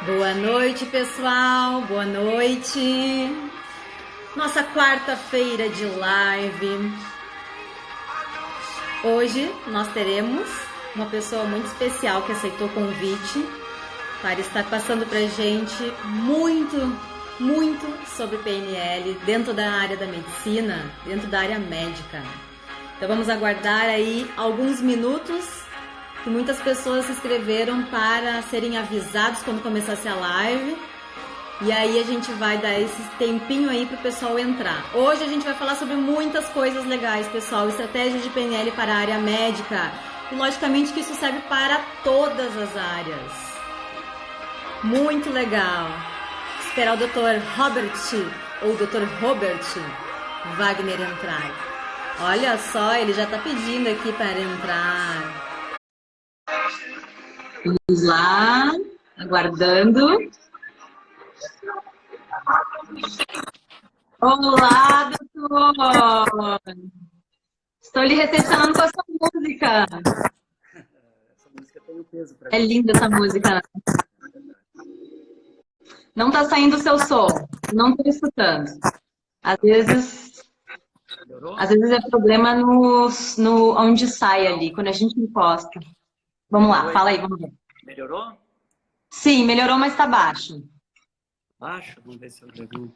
Boa noite, pessoal. Boa noite. Nossa quarta-feira de live. Hoje nós teremos uma pessoa muito especial que aceitou o convite para estar passando pra gente muito sobre PNL dentro da área da medicina, dentro da área médica. Então vamos aguardar aí alguns minutos, que muitas pessoas se inscreveram para serem avisados quando começasse a live. E aí a gente vai dar esse tempinho aí pro pessoal entrar. Hoje a gente vai falar sobre muitas coisas legais, pessoal. Estratégias de PNL para a área médica. E logicamente que isso serve para todas as áreas. Muito legal. Esperar o Dr. Robert ou Dr. Robert Wagner entrar. Olha só, ele já tá pedindo aqui para entrar. Vamos lá, aguardando. Olá, doutor! Estou lhe recepcionando com a sua música. Essa música tem um peso para É mim. linda essa música. Não está saindo o seu som. Não estou escutando. Às vezes Melhorou? é problema no onde sai ali, quando a gente encosta. Vamos lá, fala aí, vamos ver. Melhorou? Sim, melhorou, mas está baixo. Baixo? Vamos ver se eu regulo.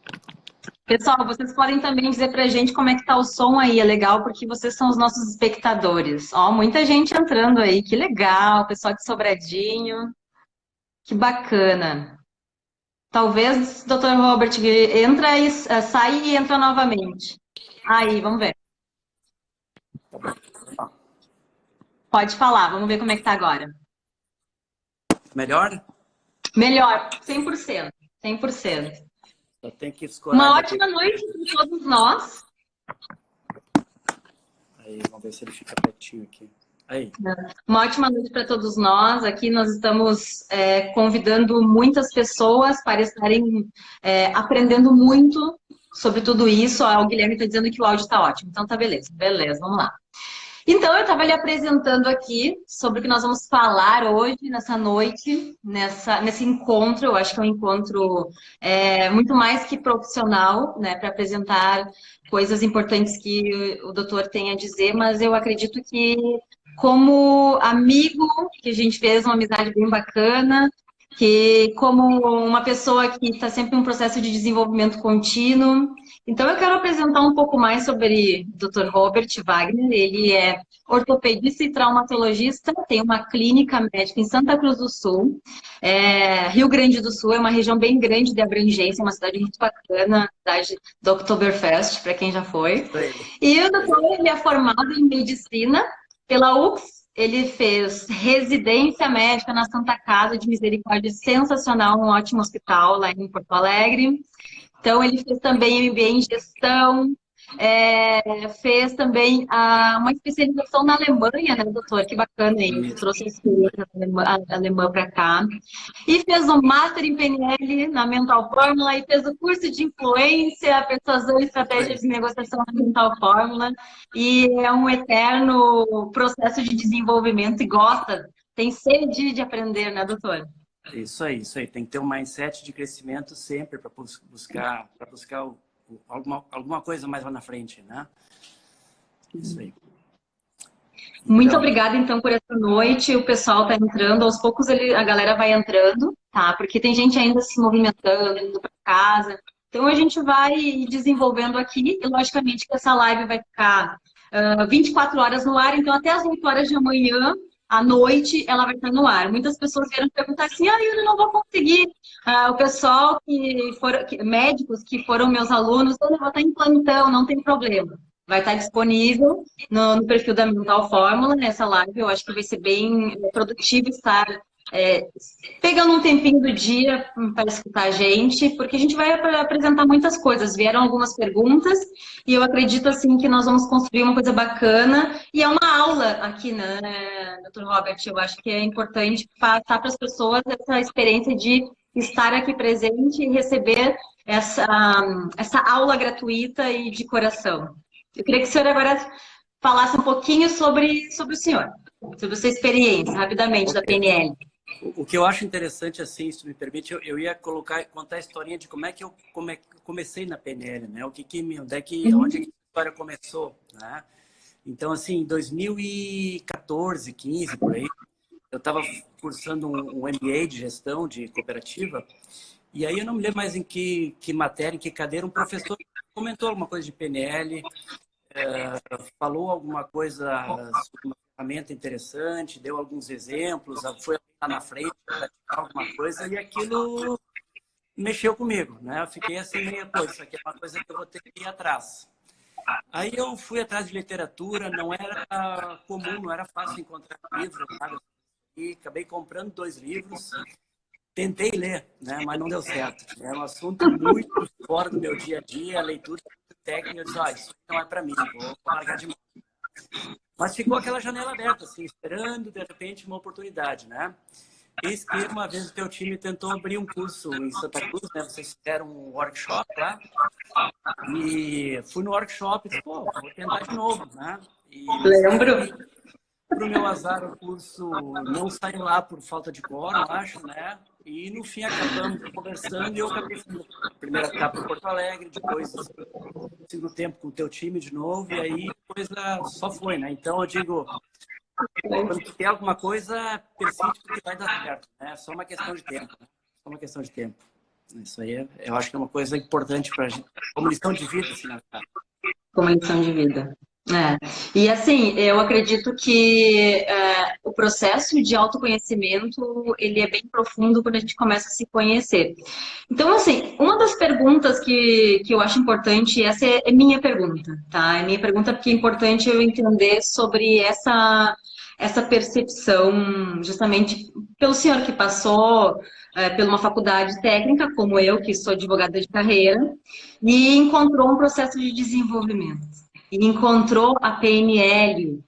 Pessoal, vocês podem também dizer pra gente como é que tá o som aí, é legal, porque vocês são os nossos espectadores. Ó, muita gente entrando aí, que legal, pessoal de Sobradinho, que bacana. Talvez, Dr. Robert, entra e sai e entra novamente. Aí, vamos ver. Pode falar, vamos ver como é que tá agora. Melhor? Melhor, 100%, 100%. Eu tenho que escorar Uma daqui. ótima noite para todos nós. Aí, vamos ver se ele fica pertinho aqui. Aí. Uma ótima noite para todos nós. Aqui nós estamos convidando muitas pessoas para estarem aprendendo muito sobre tudo isso. O Guilherme está dizendo que o áudio está ótimo. Então tá beleza. Beleza, vamos lá. Então eu estava lhe apresentando aqui sobre o que nós vamos falar hoje, nessa noite, nesse encontro. Eu acho que é um encontro muito mais que profissional, né, para apresentar coisas importantes que o doutor tem a dizer, mas eu acredito que como amigo, que a gente fez uma amizade bem bacana, que como uma pessoa que está sempre em um processo de desenvolvimento contínuo. Então eu quero apresentar um pouco mais sobre o Dr. Robert Wagner. Ele é ortopedista e traumatologista, tem uma clínica médica em Santa Cruz do Sul. Rio Grande do Sul é uma região bem grande de abrangência, uma cidade muito bacana, cidade do Oktoberfest, para quem já foi. E o doutor, ele é formado em medicina pela UFS. Ele fez residência médica na Santa Casa de Misericórdia, sensacional, um ótimo hospital lá em Porto Alegre. Então, ele fez também MBA em gestão, fez também uma especialização na Alemanha, né, doutor? Que bacana, ele trouxe a experiência alemã para cá. E fez um Master em PNL na Mental Fórmula e fez o curso de influência, persuasão e estratégia de negociação na Mental Fórmula. E é um eterno processo de desenvolvimento e gosta, tem sede de aprender, né, doutor? Isso aí, isso aí. Tem que ter um mindset de crescimento sempre para buscar alguma coisa mais lá na frente, né? Isso aí. Muito Então, obrigada, então, por essa noite. O pessoal está entrando, aos poucos a galera vai entrando, tá? Porque tem gente ainda se movimentando, indo para casa. Então, a gente vai desenvolvendo aqui, e logicamente que essa live vai ficar 24 horas no ar, então até as 8 horas de amanhã, à noite, ela vai estar no ar. Muitas pessoas vieram perguntar assim, eu não vou conseguir. O pessoal médicos que foram meus alunos, eu vou estar em plantão, não tem problema. Vai estar disponível no perfil da Mental Fórmula, nessa live. Eu acho que vai ser bem produtivo estar pegando um tempinho do dia para escutar a gente, porque a gente vai apresentar muitas coisas. Vieram algumas perguntas e eu acredito assim que nós vamos construir uma coisa bacana. E é uma aula aqui, né, Dr. Robert? Eu acho que é importante passar para as pessoas essa experiência de estar aqui presente e receber essa aula gratuita e de coração. Eu queria que o senhor agora falasse um pouquinho sobre o senhor, sobre a sua experiência, rapidamente, da PNL. O que eu acho interessante, assim, se tu me permite, eu ia contar a historinha de como é que eu comecei na PNL, né? Onde é que a história começou, né? Então, assim, em 2014, 15, por aí, eu estava cursando um MBA de gestão de cooperativa, e aí eu não me lembro mais em que matéria, em que cadeira, um professor comentou alguma coisa de PNL, falou alguma coisa sobre uma ferramenta interessante, deu alguns exemplos, foi lá na frente praticar alguma coisa, e aquilo mexeu comigo, né? Eu fiquei assim meio, pô, isso aqui é uma coisa que eu vou ter que ir atrás. Aí eu fui atrás de literatura, não era comum, não era fácil encontrar livro, nada. E acabei comprando 2 livros, tentei ler, né? Mas não deu certo. Era um assunto muito fora do meu dia a dia, a leitura técnica, eu disse, isso não é para mim, vou largar de mão. Mas ficou aquela janela aberta, assim, esperando, de repente, uma oportunidade, né? Eis que uma vez o teu time tentou abrir um curso em Santa Cruz, né? Vocês fizeram um workshop lá. E fui no workshop e disse, pô, vou tentar de novo, né? E Lembro. para o meu azar, o curso não saiu lá por falta de quórum, acho, né? E no fim acabamos conversando e eu acabei fazendo a primeira etapa em Porto Alegre, depois segundo tempo com o teu time de novo, e aí a coisa só foi, né? Então eu digo, quando tu quer alguma coisa, persiste porque vai dar certo, né? É só uma questão de tempo, né? Só uma questão de tempo. Isso aí eu acho que é uma coisa importante para a gente, como lição de vida, assim, né? Como lição de vida. É. E assim, eu acredito que o processo de autoconhecimento, ele é bem profundo quando a gente começa a se conhecer. Então, assim, uma das perguntas que eu acho importante, essa é minha pergunta, tá? É minha pergunta porque é importante eu entender sobre essa percepção, justamente pelo senhor que passou por uma faculdade técnica, como eu, que sou advogada de carreira, e encontrou um processo de desenvolvimento. E encontrou a PNL,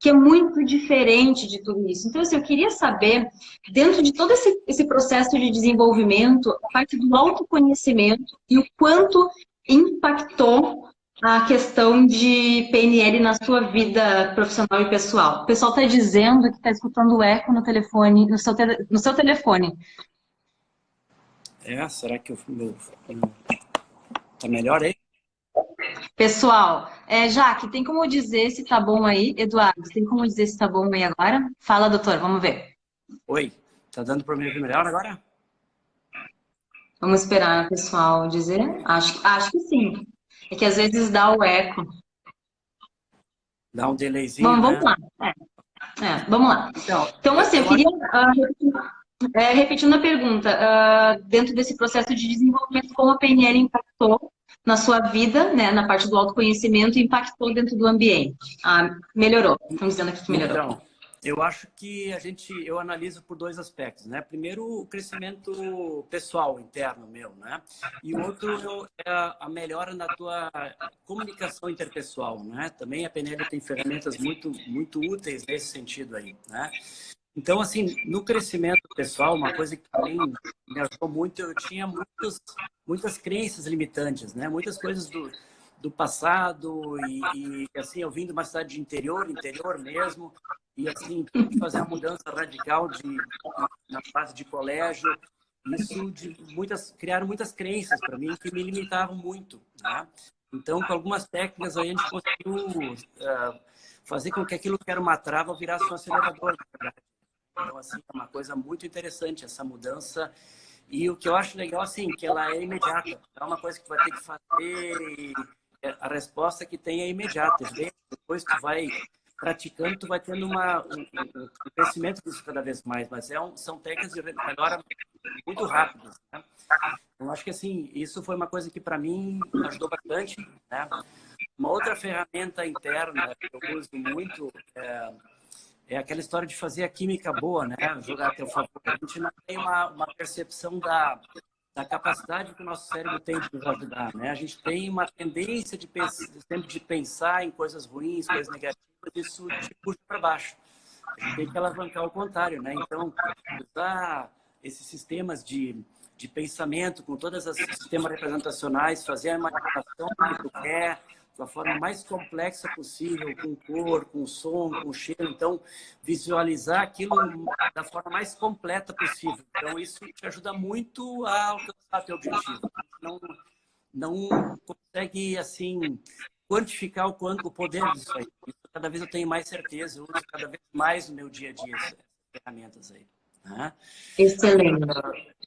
que é muito diferente de tudo isso. Então, assim, eu queria saber, dentro de todo esse processo de desenvolvimento, a parte do autoconhecimento e o quanto impactou a questão de PNL na sua vida profissional e pessoal. O pessoal está dizendo que está escutando o eco no telefone, no seu telefone. Será que tá melhor aí? Pessoal, Jaque, tem como dizer se tá bom aí? Eduardo, tem como dizer se tá bom aí agora? Fala, doutor, vamos ver. Oi, tá dando para me ouvir melhor agora? Vamos esperar o pessoal dizer? Acho que sim. É que às vezes dá o eco. Dá um delayzinho, Bom, vamos né? lá. Vamos lá. Então, Então, assim, eu eu acho queria, repetindo a pergunta, dentro desse processo de desenvolvimento, como a PNL impactou na sua vida, né, na parte do autoconhecimento, e impactou dentro do ambiente? Melhorou. Estamos dizendo aqui que melhorou. Então, eu acho que eu analiso por 2 aspectos, né? Primeiro, o crescimento pessoal, interno meu, né? E o outro é a melhora na tua comunicação interpessoal, né? Também a PNL tem ferramentas muito, muito úteis nesse sentido aí, né? Então, assim, no crescimento pessoal, uma coisa que também me ajudou muito, eu tinha muitas crenças limitantes, né? Muitas coisas do passado assim, eu vim de uma cidade de interior mesmo, e assim, tive que fazer uma mudança radical na fase de colégio. Isso criaram muitas crenças para mim que me limitavam muito, né? Então, com algumas técnicas aí a gente conseguiu fazer com que aquilo que era uma trava virasse um acelerador, na verdade. Então, assim, é uma coisa muito interessante essa mudança. E o que eu acho legal, assim, que ela é imediata. É uma coisa que tu vai ter que fazer e a resposta que tem é imediata. Depois tu vai praticando, tu vai tendo um crescimento disso cada vez mais. Mas são técnicas de melhora muito rápidas, né? Eu acho que, assim, isso foi uma coisa que, para mim, ajudou bastante, né? Uma outra ferramenta interna que eu uso muito é aquela história de fazer a química boa, né? Jogar a teu favor. A gente não tem uma percepção da capacidade que o nosso cérebro tem de nos ajudar, né? A gente tem uma tendência sempre de pensar em coisas ruins, coisas negativas, isso te puxa para baixo. A gente tem que alavancar o contrário, né? Então, usar esses sistemas de pensamento, com todos os sistemas representacionais, fazer a imaginação que tu quer, da forma mais complexa possível, com cor, com som, com cheiro. Então, visualizar aquilo da forma mais completa possível. Então, isso te ajuda muito a alcançar teu objetivo. Não consegue, assim, quantificar o poder disso aí. Isso, cada vez eu tenho mais certeza, eu uso cada vez mais no meu dia a dia essas ferramentas aí. Né? Excelente.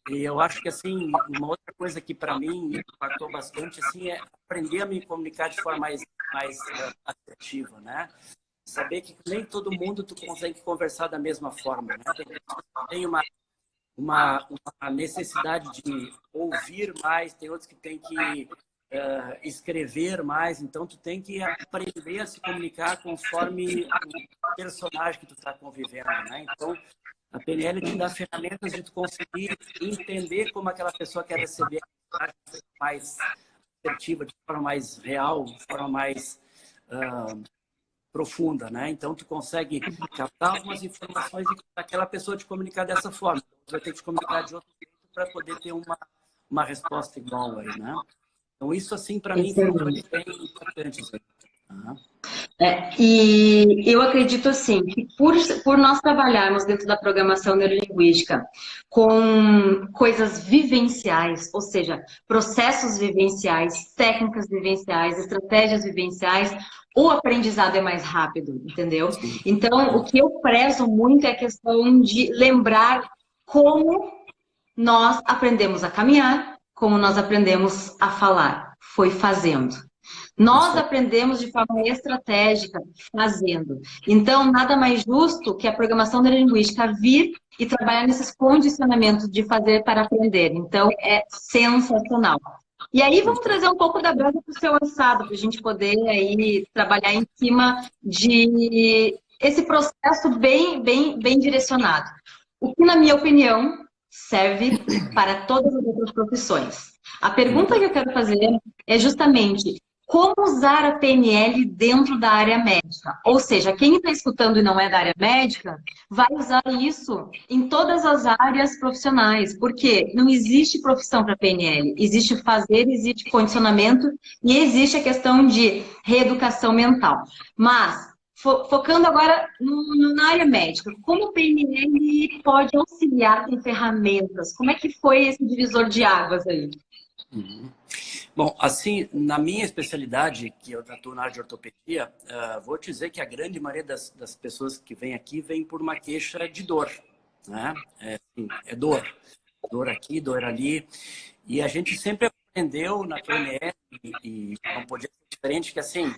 E eu acho que, assim, uma outra coisa que para mim me impactou bastante, assim, é aprender a me comunicar de forma mais assertiva, né? Saber que nem todo mundo tu consegue conversar da mesma forma, né? Tem uma necessidade de ouvir mais, tem outros que tem que escrever mais, então tu tem que aprender a se comunicar conforme o personagem que tu está convivendo, né? Então, a PNL te dá ferramentas de tu conseguir entender como aquela pessoa quer receber a mensagem de forma mais assertiva, de forma mais real, de forma mais profunda, né? Então, tu consegue captar algumas informações e aquela pessoa te comunicar dessa forma. Tu vai ter que te comunicar de outro jeito para poder ter uma resposta igual aí, né? Então, isso, assim, para mim, foi bem importante. E eu acredito assim, que por nós trabalharmos dentro da programação neurolinguística com coisas vivenciais, ou seja, processos vivenciais, técnicas vivenciais, estratégias vivenciais, o aprendizado é mais rápido, entendeu? Então, o que eu prezo muito é a questão de lembrar como nós aprendemos a caminhar, como nós aprendemos a falar. Foi fazendo. Nós aprendemos de forma estratégica fazendo. Então, nada mais justo que a programação neurolinguística vir e trabalhar nesses condicionamentos de fazer para aprender. Então, é sensacional. E aí, vamos trazer um pouco da base para o seu assado, para a gente poder aí trabalhar em cima de esse processo bem direcionado. O que, na minha opinião, serve para todas as outras profissões. A pergunta que eu quero fazer é justamente como usar a PNL dentro da área médica. Ou seja, quem está escutando e não é da área médica, vai usar isso em todas as áreas profissionais. Porque não existe profissão para PNL. Existe fazer, existe condicionamento e existe a questão de reeducação mental. Mas, focando agora na área médica, como o PNL pode auxiliar com ferramentas? Como é que foi esse divisor de águas aí? Bom, assim, na minha especialidade, que eu atuo na área de ortopedia, vou te dizer que a grande maioria das pessoas que vêm aqui vem por uma queixa de dor, né? É dor. Dor aqui, dor ali. E a gente sempre aprendeu na PNL, e não podia ser diferente, que assim,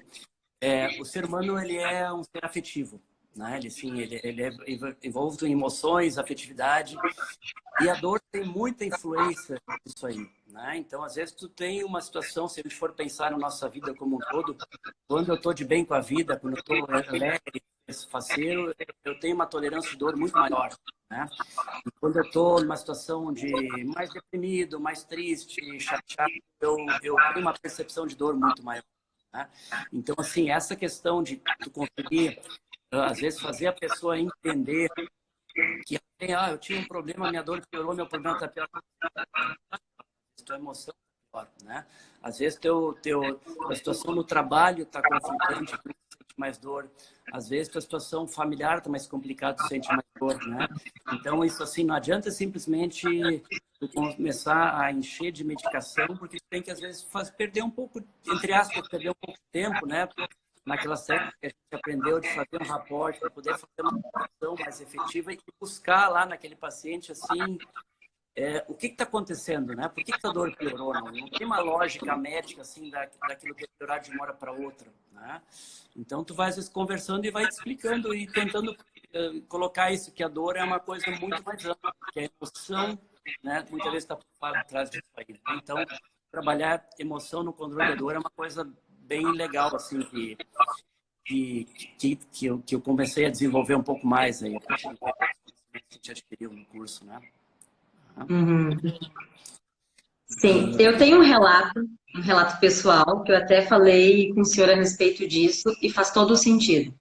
o ser humano ele é um ser afetivo, né? Ele é envolvido em emoções, afetividade, e a dor tem muita influência nisso aí, né? Então, às vezes, tu tem uma situação, se a gente for pensar na nossa vida como um todo, quando eu estou de bem com a vida, quando eu estou alegre, faceiro, eu tenho uma tolerância de dor muito maior, né? E quando eu estou numa situação de mais deprimido, mais triste, chateado, eu tenho uma percepção de dor muito maior, né? Então, assim, essa questão de tu conseguir, às vezes, fazer a pessoa entender que eu tinha um problema, minha dor piorou, meu problema está pior. Tua emoção está pior, né? Às vezes a situação no trabalho está conflitante, tu sente mais dor. Às vezes tua situação familiar está mais complicada, tu sente mais dor, né? Então isso assim, não adianta simplesmente tu começar a encher de medicação, porque tu tem que às vezes perder um pouco, entre aspas, perder um pouco de tempo, né? Naquela técnica que a gente aprendeu de fazer um rapport, para poder fazer uma ação mais efetiva e buscar lá naquele paciente, assim, o que está acontecendo, né? Por que a dor piorou? Não tem uma lógica médica, assim, daquilo que é piorar de uma hora para outra, né? Então, tu vai, às vezes, conversando e vai te explicando e tentando colocar isso, que a dor é uma coisa muito mais ampla, que a emoção, né? Muitas vezes está por trás disso aí. Então, trabalhar emoção no controle da dor é uma coisa bem legal, assim, que eu comecei a desenvolver um pouco mais aí, que a gente adquiriu no curso, né? Uhum. Sim, eu tenho um relato pessoal, que eu até falei com o senhor a respeito disso, e faz todo o sentido.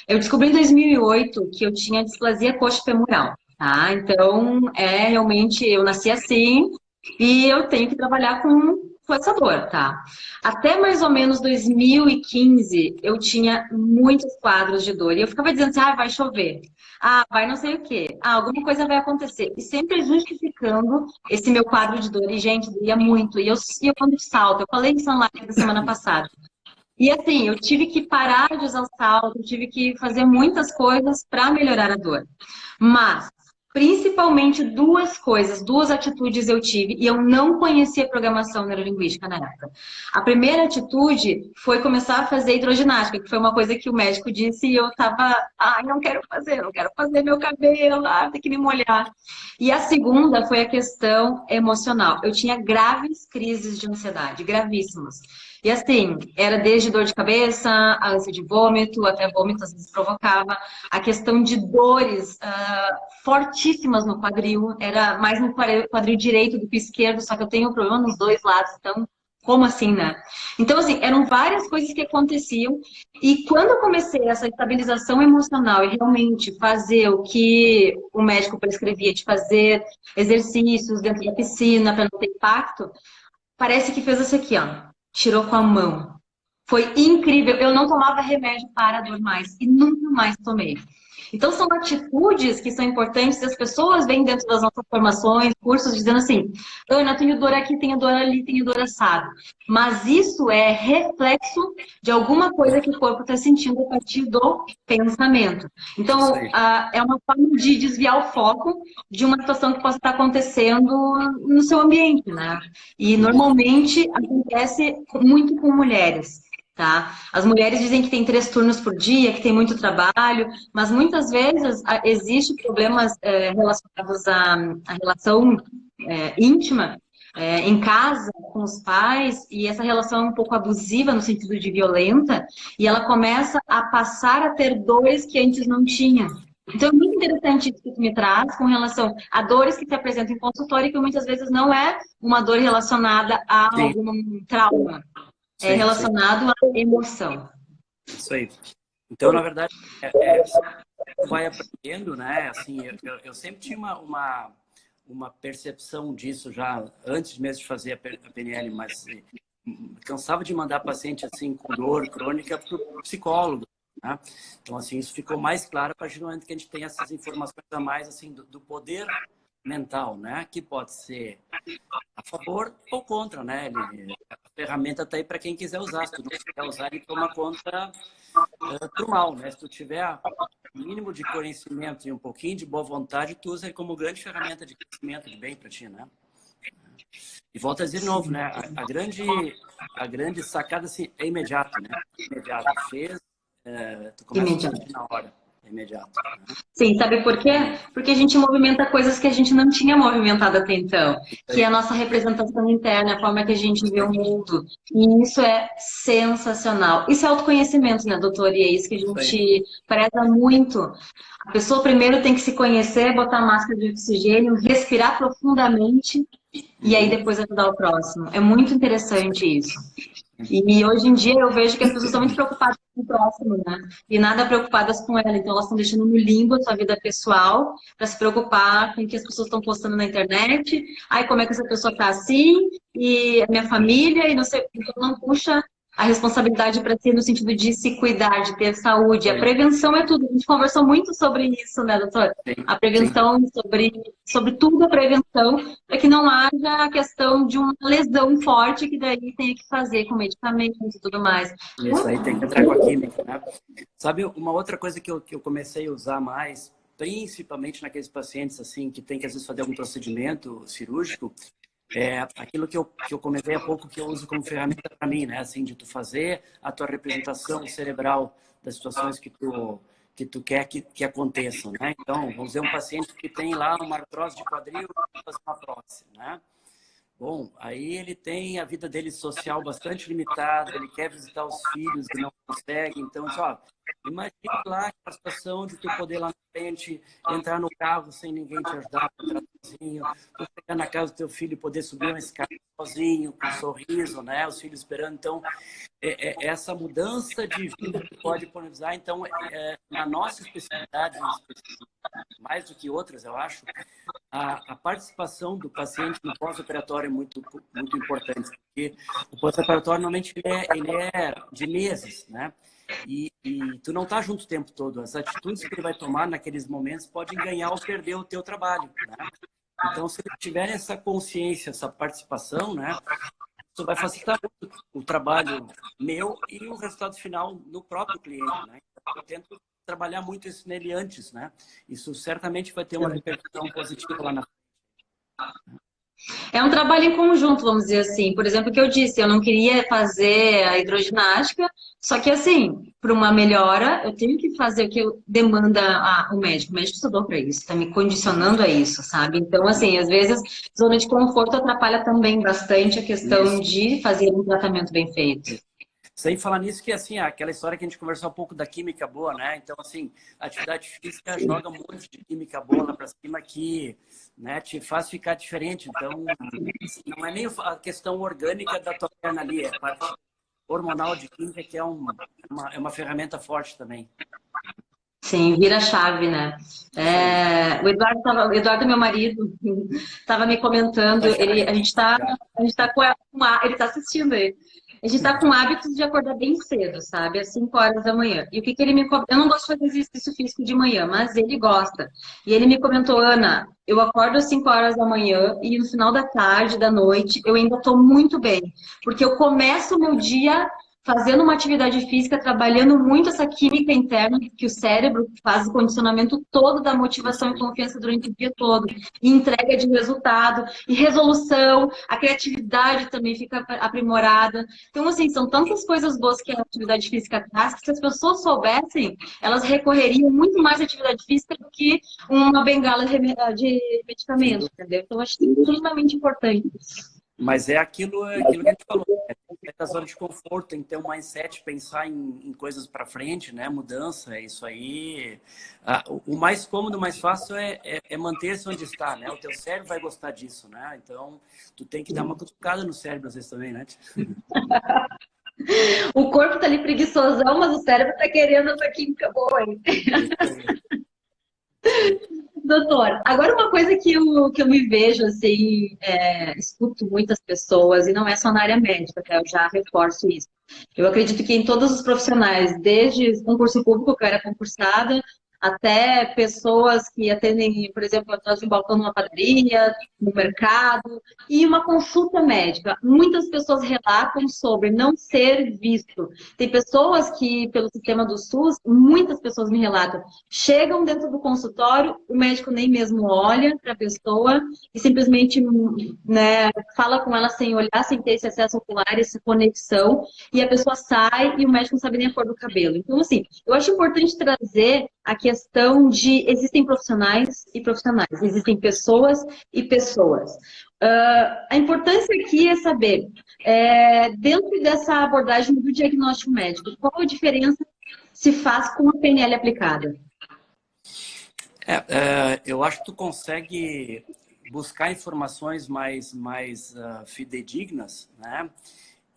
Eu descobri em 2008 que eu tinha displasia coxofemoral, tá? Então, realmente, eu nasci assim, e eu tenho que trabalhar com com essa dor, tá? Até mais ou menos 2015, eu tinha muitos quadros de dor. E eu ficava dizendo assim, ah, vai chover. Ah, vai não sei o quê. Ah, alguma coisa vai acontecer. E sempre justificando esse meu quadro de dor. E, gente, doía muito. E eu quando salto, eu falei isso na live da semana passada. E assim, eu tive que parar de usar o salto, eu tive que fazer muitas coisas para melhorar a dor. Mas, principalmente duas coisas, duas atitudes eu tive e eu não conhecia programação neurolinguística na época. A primeira atitude foi começar a fazer hidroginástica, que foi uma coisa que o médico disse e eu tava, ai, não quero fazer meu cabelo, ah, tem que me molhar. E a segunda foi a questão emocional. Eu tinha graves crises de ansiedade, gravíssimas. E assim, era desde dor de cabeça, a ânsia de vômito, até vômito às vezes provocava, a questão de dores fortíssimas no quadril, era mais no quadril direito do que esquerdo, só que eu tenho problema nos dois lados, então, como assim, né? Então, assim, eram várias coisas que aconteciam, e quando eu comecei essa estabilização emocional e realmente fazer o que o médico prescrevia, de fazer exercícios dentro da piscina para não ter impacto, parece que fez isso aqui, ó. Tirou com a mão. Foi incrível. Eu não tomava remédio para a dor mais e nunca mais tomei. Então, são atitudes que são importantes e as pessoas vêm dentro das nossas formações, cursos, dizendo assim, Ana, tenho dor aqui, tenho dor ali, tenho dor assado. Mas isso é reflexo de alguma coisa que o corpo está sentindo a partir do pensamento. Então, é uma forma de desviar o foco de uma situação que possa estar acontecendo no seu ambiente, né? E, normalmente, acontece muito com mulheres. Tá? As mulheres dizem que tem 3 turnos por dia, que tem muito trabalho, mas muitas vezes existe problemas relacionados à relação íntima em casa com os pais, e essa relação é um pouco abusiva no sentido de violenta, e ela começa a passar a ter dores que antes não tinha. Então é muito interessante isso que tu me traz com relação a dores que se apresentam em consultório e que muitas vezes não é uma dor relacionada a algum trauma. É relacionado à emoção. Isso aí. Então, na verdade, vai aprendendo, né? Assim, eu sempre tinha uma percepção disso já antes mesmo de fazer a PNL, mas cansava de mandar paciente assim com dor crônica para o psicólogo, né? Então, assim, isso ficou mais claro a partir do momento que a gente tem essas informações a mais assim do poder mental, né? Que pode ser a favor ou contra, né? A ferramenta está aí para quem quiser usar. Se tu não quiser usar, ele toma conta para o mal, né? Se tu tiver um mínimo de conhecimento e um pouquinho de boa vontade, tu usa ele como grande ferramenta de crescimento, de bem para ti, né? E volta a dizer de novo, né? A grande sacada assim, é imediato, né? Imediato. Fez, tu começa a sentir na hora. É imediato. Né? Sim, sabe por quê? Porque a gente movimenta coisas que a gente não tinha movimentado até então, que é a nossa representação interna, a forma que a gente vê o mundo. E isso é sensacional. Isso é autoconhecimento, né, doutor? E é isso que a gente preza muito. A pessoa primeiro tem que se conhecer, botar máscara de oxigênio, respirar profundamente e aí depois ajudar o próximo. É muito interessante isso. E hoje em dia eu vejo que as pessoas estão muito preocupadas com o próximo, né? E nada preocupadas com ela. Então elas estão deixando no limbo a sua vida pessoal para se preocupar com o que as pessoas estão postando na internet. Ai, como é que essa pessoa tá assim? E a minha família, e não sei, então não puxa a responsabilidade para si no sentido de se cuidar, de ter saúde. A prevenção é tudo. A gente conversou muito sobre isso, né, doutor? A prevenção, sobre tudo a prevenção, para que não haja a questão de uma lesão forte que daí tem que fazer com medicamentos e tudo mais. Isso aí tem que entrar com a química, né? Sabe, uma outra coisa que eu comecei a usar mais, principalmente naqueles pacientes assim que tem que às vezes fazer algum procedimento cirúrgico, é aquilo que eu comentei há pouco, que eu uso como ferramenta para mim, né? Assim, de tu fazer a tua representação cerebral das situações que tu quer que aconteçam, né? Então, vamos dizer, um paciente que tem lá uma artrose de quadril, fazer uma prótese, né? Bom, aí ele tem a vida dele social bastante limitada, ele quer visitar os filhos e não consegue, então, só imagina lá a situação de tu poder lá na frente entrar no carro sem ninguém te ajudar, entrar sozinho, tu chegar na casa do teu filho e poder subir uma escada sozinho, com um sorriso, né? Os filhos esperando. Então, essa mudança de vida que pode disponibilizar, então, na nossa especialidade, mais do que outras, eu acho, a participação do paciente no pós-operatório é muito importante, porque o pós-operatório normalmente ele é de meses, né? E tu não tá junto o tempo todo. As atitudes que ele vai tomar naqueles momentos podem ganhar ou perder o teu trabalho, né? Então, se ele tiver essa consciência, essa participação, né? Isso vai facilitar muito o trabalho meu e o resultado final no próprio cliente, né? Então, eu tento trabalhar muito isso nele antes, né? Isso certamente vai ter uma repercussão positiva lá na frente. É um trabalho em conjunto, vamos dizer assim. Por exemplo, o que eu disse, eu não queria fazer a hidroginástica, só que assim, para uma melhora, eu tenho que fazer o que demanda o médico. O médico estudou para isso, está me condicionando a isso, sabe? Então, assim, às vezes, zona de conforto atrapalha também bastante a questão Isso. de fazer um tratamento bem feito. Sem falar nisso que, assim, aquela história que a gente conversou um pouco da química boa, né? Então, assim, a atividade física joga um monte de química boa lá para cima que, né, te faz ficar diferente. Então, não é nem a questão orgânica da tua perna ali, é a parte hormonal de química que é uma ferramenta forte também. Sim, vira a chave, né? Isso aí. O Eduardo, meu marido, estava me comentando, a gente está ele está assistindo aí. A gente está com hábitos de acordar bem cedo, sabe? Às 5 horas da manhã. E o que ele me comentou? Eu não gosto de fazer exercício físico de manhã, mas ele gosta. E ele me comentou, Ana, eu acordo às 5 horas da manhã e no final da tarde, da noite, eu ainda estou muito bem. Porque eu começo o meu dia fazendo uma atividade física, trabalhando muito essa química interna, que o cérebro faz o condicionamento todo da motivação e confiança durante o dia todo, e entrega de resultado, e resolução, a criatividade também fica aprimorada. Então, assim, são tantas coisas boas que a atividade física traz, que se as pessoas soubessem, elas recorreriam muito mais à atividade física do que uma bengala de medicamentos, entendeu? Então, acho que é extremamente importante. Mas é aquilo que a gente falou, né? Tem que ter a zona de conforto, tem que ter um mindset, pensar em coisas para frente, né? Mudança, é isso aí. O mais cômodo, o mais fácil é manter-se onde está, né? O teu cérebro vai gostar disso, né? Então, tu tem que dar uma cutucada no cérebro às vezes também, né? O corpo tá ali preguiçosão, mas o cérebro tá querendo essa química boa, hein? Isso aí. Doutor, agora uma coisa que eu me vejo, assim, escuto muitas pessoas, e não é só na área médica, tá? Eu já reforço isso. Eu acredito que em todos os profissionais, desde concurso público, que eu era concursada, até pessoas que atendem, por exemplo, atrás de um balcão numa padaria, no mercado, e uma consulta médica. Muitas pessoas relatam sobre não ser visto. Tem pessoas que, pelo sistema do SUS, muitas pessoas me relatam, chegam dentro do consultório, o médico nem mesmo olha para a pessoa e simplesmente, né, fala com ela sem olhar, sem ter esse acesso ocular, essa conexão, e a pessoa sai e o médico não sabe nem a cor do cabelo. Então, assim, eu acho importante trazer a questão de existem profissionais e profissionais, existem pessoas e pessoas. A importância aqui é saber, dentro dessa abordagem do diagnóstico médico, qual a diferença se faz com a PNL aplicada? Eu acho que tu consegue buscar informações mais fidedignas, né?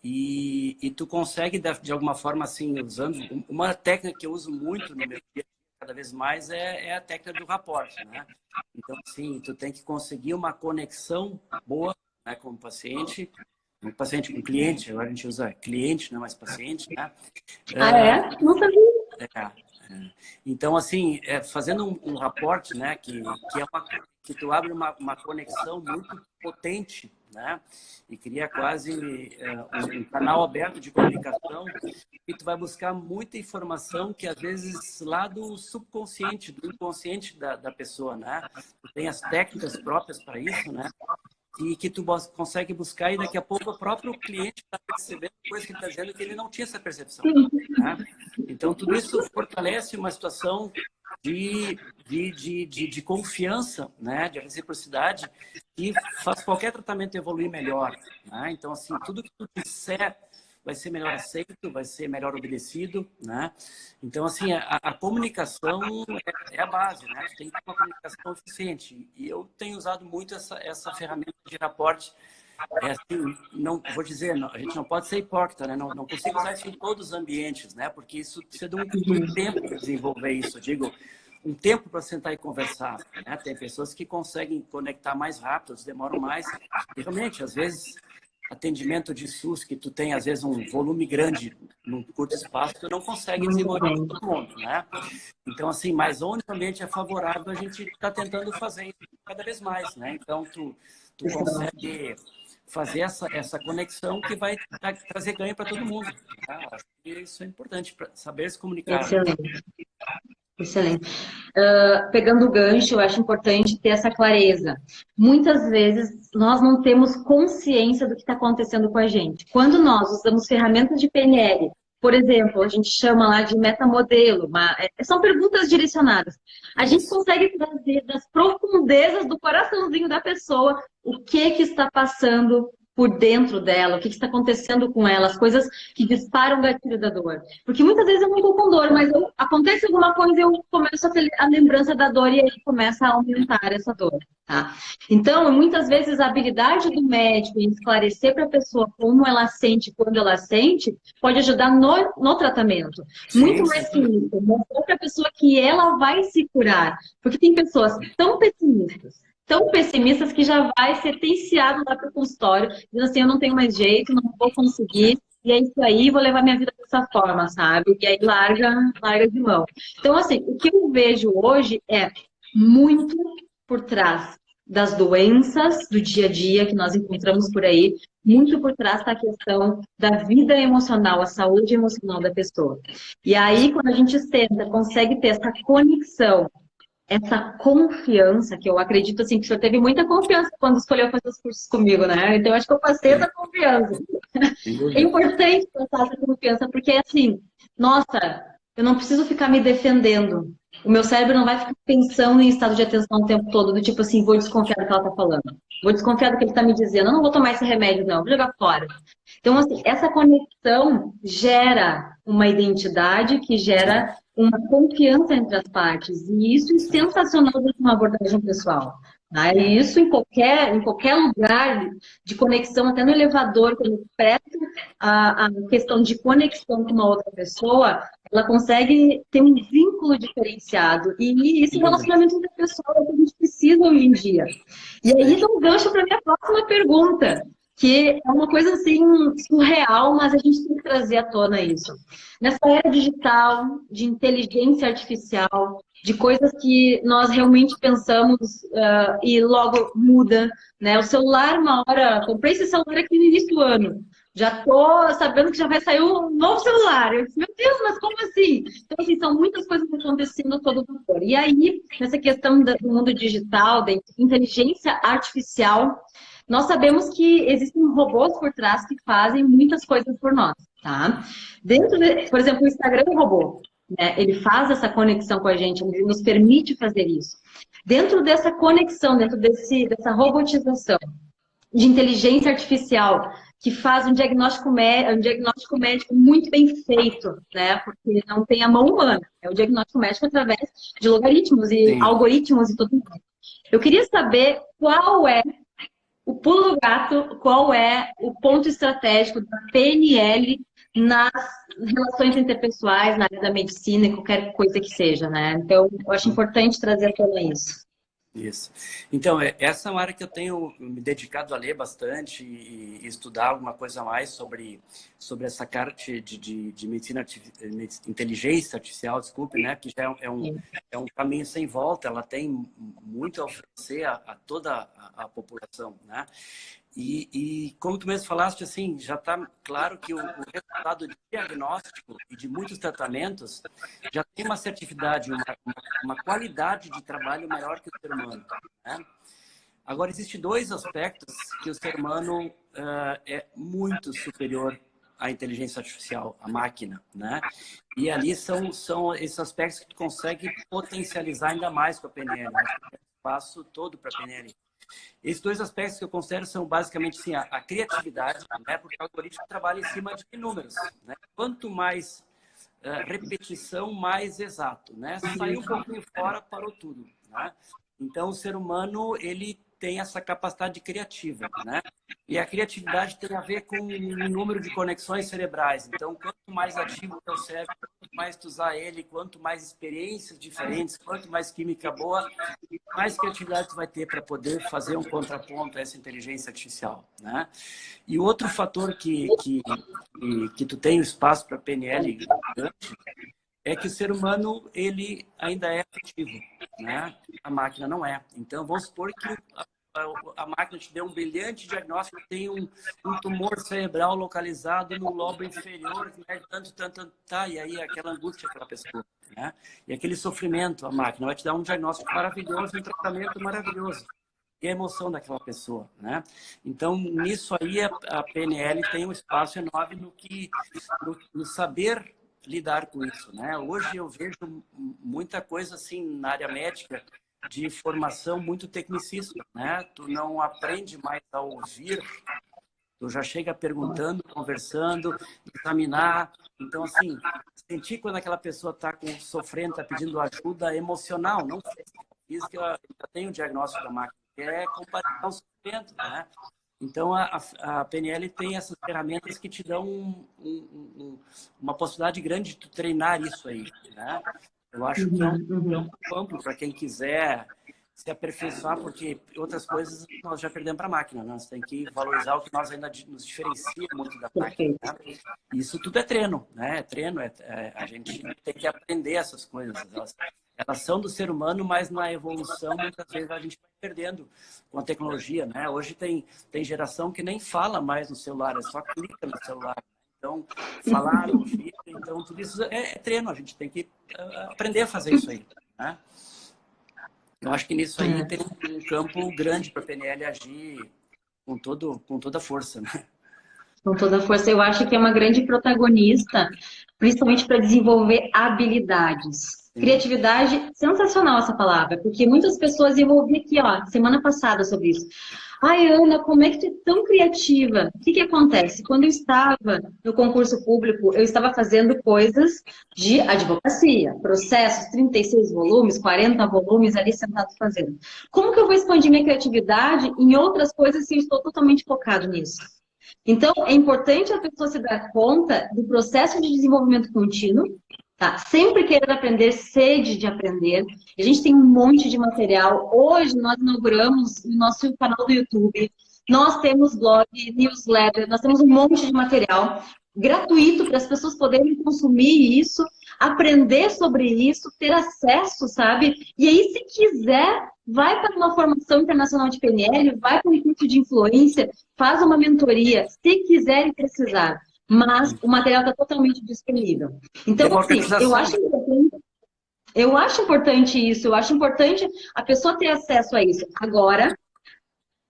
E tu consegue, de alguma forma, assim, usando... Uma técnica que eu uso muito no meu dia, cada vez mais, é a técnica do rapport, né? Então, assim, tu tem que conseguir uma conexão boa, né, com o paciente com o cliente, agora a gente usa cliente, não mais paciente, né? Não sabia. Então, assim, fazendo um rapport, né, que tu abre uma conexão muito potente, né, e cria quase um canal aberto de comunicação, e tu vai buscar muita informação que, às vezes, lá do subconsciente, do inconsciente da pessoa, né? Tu tem as técnicas próprias para isso, né? E que tu consegue buscar e daqui a pouco o próprio cliente está percebendo coisas que ele está dizendo que ele não tinha essa percepção, né? Então, tudo isso fortalece uma situação de confiança, né? De reciprocidade, que faz qualquer tratamento evoluir melhor, né? Então, assim, tudo que tu disser vai ser melhor aceito, vai ser melhor obedecido, né? Então, assim, a comunicação é a base, né? Tem que ter uma comunicação eficiente. E eu tenho usado muito essa ferramenta de raporte. Assim, não vou dizer, a gente não pode ser hipócrita, né? Não consigo usar isso em todos os ambientes, né? Porque isso precisa de um tempo para desenvolver isso. Eu digo, um tempo para sentar e conversar, né? Tem pessoas que conseguem conectar mais rápido, outras demoram mais. E realmente, às vezes, atendimento de SUS, que tu tem, às vezes, um volume grande num curto espaço, tu não consegue Muito desenvolver bem. todo mundo, né? Então, assim, mas onde o ambiente é favorável, a gente está tentando fazer isso cada vez mais, né? Então, tu Excelente. consegue fazer essa conexão que vai trazer ganho para todo mundo. Tá? Acho que isso é importante, para saber se comunicar, né? Excelente. Excelente. Pegando o gancho, eu acho importante ter essa clareza. Muitas vezes nós não temos consciência do que está acontecendo com a gente. Quando nós usamos ferramentas de PNL, por exemplo, a gente chama lá de metamodelo, são perguntas direcionadas. A gente Isso. consegue trazer das profundezas do coraçãozinho da pessoa o que está passando por dentro dela, o que está acontecendo com ela, as coisas que disparam o gatilho da dor. Porque muitas vezes eu não estou com dor, mas acontece alguma coisa e eu começo a ter a lembrança da dor e aí começa a aumentar essa dor. Tá? Então, muitas vezes a habilidade do médico em esclarecer para a pessoa como ela sente, quando ela sente, pode ajudar no tratamento. Muito Sim, mais que sim. isso, mostrar para a pessoa que ela vai se curar. Porque tem pessoas tão pessimistas que já vai sentenciado lá para o consultório, dizendo assim, eu não tenho mais jeito, não vou conseguir, e é isso aí, vou levar minha vida dessa forma, sabe? E aí larga de mão. Então, assim, o que eu vejo hoje é muito por trás das doenças do dia a dia que nós encontramos por aí, muito por trás está a questão da vida emocional, a saúde emocional da pessoa. E aí, quando a gente senta, consegue ter essa conexão, essa confiança, que eu acredito assim, que o senhor teve muita confiança quando escolheu fazer os cursos comigo, né? Então, eu acho que eu passei Sim, essa confiança. sem É dúvida. importante passar essa confiança, porque assim, nossa, eu não preciso ficar me defendendo. O meu cérebro não vai ficar pensando em estado de atenção o tempo todo, do tipo assim, vou desconfiar do que ela está falando. Vou desconfiar do que ele está me dizendo. Eu não vou tomar esse remédio, não. Vou jogar fora. Então, assim, essa conexão gera uma identidade que Sim, gera uma confiança entre as partes. E isso é isso aí. sensacional de uma abordagem pessoal. Tá? E isso em qualquer lugar de conexão, até no elevador, quando presta a questão de conexão com uma outra pessoa, ela consegue ter um vínculo diferenciado. E esse Sem dúvida. relacionamento interpessoal é o que a gente precisa hoje em dia. E Isso aí aí. dá um gancho para a minha próxima pergunta, que é uma coisa assim surreal, mas a gente tem que trazer à tona isso. Nessa era digital, de inteligência artificial, de coisas que nós realmente pensamos e logo muda, né? O celular, uma hora, comprei esse celular aqui no início do ano. Já tô sabendo que já vai sair um novo celular. Eu disse, meu Deus, mas como assim? Então, assim, são muitas coisas acontecendo a todo vapor. E aí, nessa questão do mundo digital, da inteligência artificial, nós sabemos que existem robôs por trás que fazem muitas coisas por nós, tá? Por exemplo, o Instagram é um robô, né? Ele faz essa conexão com a gente, ele nos permite fazer isso. Dentro dessa conexão, dessa robotização, de inteligência artificial, que faz um diagnóstico médico muito bem feito, né? Porque não tem a mão humana. É o diagnóstico médico através de logaritmos e Sim. algoritmos e tudo mais. Eu queria saber qual é o pulo do gato, qual é o ponto estratégico da PNL nas relações interpessoais, na área da medicina e qualquer coisa que seja, né? Então, eu acho importante trazer à tona isso. Isso. Então, essa é uma área que eu tenho me dedicado a ler bastante e estudar alguma coisa a mais sobre essa parte de medicina, inteligência artificial, desculpe, né? Que já é um caminho sem volta, ela tem muito a oferecer a toda a população, né? E como tu mesmo falaste, assim, já está claro que o resultado de diagnóstico e de muitos tratamentos já tem uma assertividade, uma qualidade de trabalho maior que o ser humano, né? Agora, existem dois aspectos que o ser humano é muito superior à inteligência artificial, à máquina, né? E ali são esses aspectos que tu consegue potencializar ainda mais com a PNL. Acho que tem espaço todo para a PNL. Esses dois aspectos que eu considero são basicamente assim, a criatividade, né? Porque o algoritmo trabalha em cima de números, né? Quanto mais repetição, mais exato, né? Saiu um pouquinho fora, parou tudo, né? Então, o ser humano, ele tem essa capacidade criativa, né? E a criatividade tem a ver com o número de conexões cerebrais. Então, quanto mais ativo o teu cérebro, quanto mais tu usar ele, quanto mais experiências diferentes, quanto mais química boa, mais criatividade tu vai ter para poder fazer um contraponto a essa inteligência artificial, né? E outro fator que tu tem o espaço para PNL gigante é que o ser humano, ele ainda é afetivo, né? A máquina não é. Então, vamos supor que a máquina te deu um brilhante diagnóstico, tem um tumor cerebral localizado no lobo inferior, que é tanto, tá, e aí aquela angústia daquela pessoa, né? E aquele sofrimento, a máquina vai te dar um diagnóstico maravilhoso, um tratamento maravilhoso. E a emoção daquela pessoa, né? Então, nisso aí, a PNL tem um espaço enorme no saber lidar com isso, né? Hoje eu vejo muita coisa assim na área médica de formação muito tecnicista, né? Tu não aprende mais a ouvir, tu já chega perguntando, conversando, examinar. Então, assim, sentir quando aquela pessoa está sofrendo, está pedindo ajuda emocional, não física, já tem o diagnóstico da máquina, que é comparar o sofrimento, né? Então, a PNL tem essas ferramentas que te dão uma possibilidade grande de tu treinar isso aí, né? Eu acho que é um campo amplo para quem quiser se aperfeiçoar, porque outras coisas nós já perdemos para a máquina, né? Nós temos que valorizar o que nós ainda nos diferencia muito da máquina, né? Isso tudo é treino, né? É treino, a gente tem que aprender essas coisas. Elas são do ser humano, mas na evolução muitas vezes a gente vai perdendo com a tecnologia, né? Hoje tem geração que nem fala mais no celular, é só clica no celular. Então, falar, ouvir, então tudo isso é treino, a gente tem que aprender a fazer isso aí, né? Eu acho que nisso aí tem um campo grande para a PNL agir com toda a força, né? Com toda a força, eu acho que é uma grande protagonista, principalmente para desenvolver habilidades. Sim. Criatividade, sensacional essa palavra, porque muitas pessoas, eu ouvi aqui, ó, semana passada sobre isso. Ai, Ana, como é que tu é tão criativa? O que que acontece? Quando eu estava no concurso público, eu estava fazendo coisas de advocacia, processos, 36 volumes, 40 volumes ali sentado fazendo. Como que eu vou expandir minha criatividade em outras coisas se eu estou totalmente focado nisso? Então, é importante a pessoa se dar conta do processo de desenvolvimento contínuo, tá? Sempre querer aprender, sede de aprender. A gente tem um monte de material. Hoje, nós inauguramos o nosso canal do YouTube. Nós temos blog, newsletter, nós temos um monte de material gratuito para as pessoas poderem consumir isso, aprender sobre isso, ter acesso, sabe? E aí, se quiser, vai para uma formação internacional de PNL, vai para um curso de influência, faz uma mentoria, se quiser e precisar. Mas o material está totalmente disponível. Então, assim, eu acho importante isso, eu acho importante a pessoa ter acesso a isso. Agora,